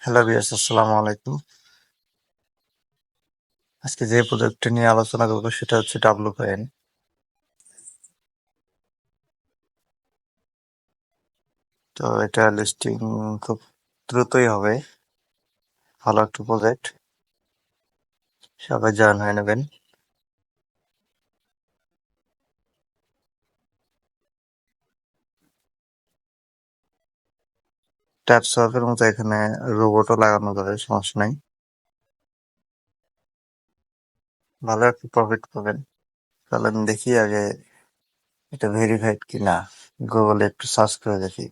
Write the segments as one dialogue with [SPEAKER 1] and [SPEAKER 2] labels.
[SPEAKER 1] Hello viewers, আসসালামু আলাইকুম। আজকে যে প্রজেক্টটা নিয়ে আলোচনা করবো সেটা হচ্ছে ডাব্লু কয়েন। তো এটা লিস্টিং খুব দ্রুতই হবে। ভালো একটা প্রজেক্ট, সবাই জয়েন হয়ে নেবেন। ট্যাপ সোয়াপের মতো এখানে রোবটও লাগানো যাবে, সমস্যা নাই। ভালো একটা প্রফিট পাবেন। তাহলে আমি দেখি আগে এটা ভেরিফাইড কিনা, গুগলে একটু সার্চ করে দেখি।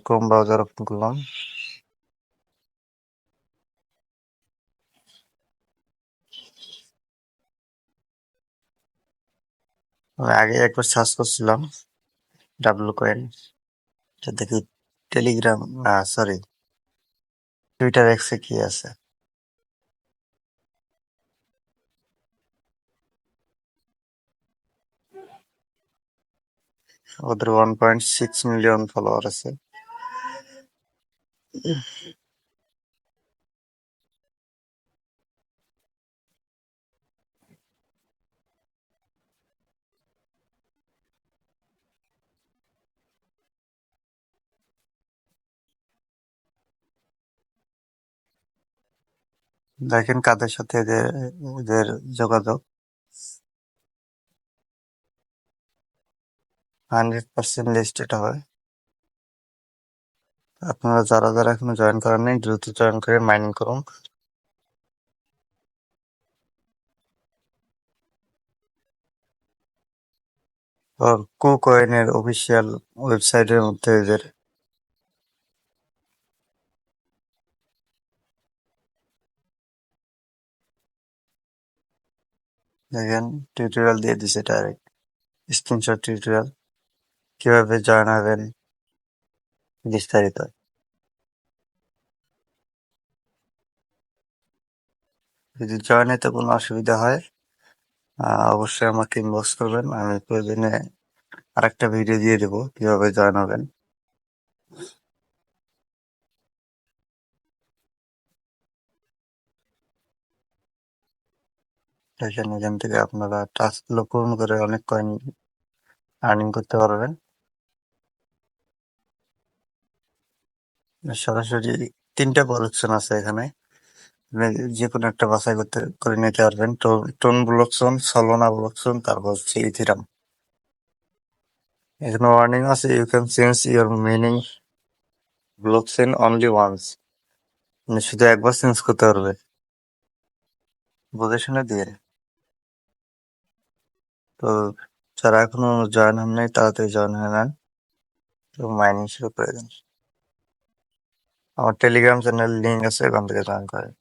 [SPEAKER 1] ক্রোম ব্রাউজার ওপেন করলাম। আমি আগে একবার সার্চ করছিলাম ডাব্লু কয়েন, দেখি টেলিগ্রাম, না সরি, টুইটার এক্সে কি আছে। ওদের 1.6 মিলিয়ন ফলোয়ার আছে। দেখেন কাদের সাথে এদের যোগাযোগ। 100% লিস্টেড হয়। আপনারা যারা যারা এখনো জয়েন করেন নাই, দ্রুত জয়েন করে মাইনিং করুন। আর কুকয়েনের অফিসিয়াল ওয়েবসাইটের মধ্যে এদের দেখেন টিউটোরিয়াল দিয়ে দিছে, ডাইরেক্ট স্ক্রিনশট টিউটোরিয়াল, কিভাবে জয়েন হবেন বিস্তারিত। যদি জয়েন হতে কোনো অসুবিধা হয় অবশ্যই আমাকে ইনবক্স করবেন, আমি প্রয়োজনে আরেকটা ভিডিও দিয়ে দেবো কিভাবে জয়েন হবেন। দেখেন এখান থেকে আপনারা টাস্কগুলো পূরণ করে অনেক কয়েন আর্নিং করতে পারবেন। সরাসরি 3টা প্রজেকশন আছে এখানে, আপনি যে কোনো একটা বাছাই করতে করে নিতে পারবেন। টোন ব্লকচেন, সলোনা ব্লকচেন, তারপর হচ্ছে ইথিরাম। এখানে ওয়ার্নিং আছে, you can change your meaning blockchain only once, মানে শুধু একবার চেঞ্জ করতে পারবে। বুঝে শুনে দিয়ে। তো যারা এখনো জয়েন হন নাই তাড়াতাড়ি জয়েন হয়ে নেন, তো মাইনিং শুরু করে দেন। আমার টেলিগ্রাম চ্যানেল লিঙ্ক আছে, ওখান থেকে জয়েন করেন।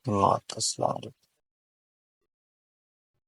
[SPEAKER 1] ধন্যবাদ, আসসালামু আলাইকুম।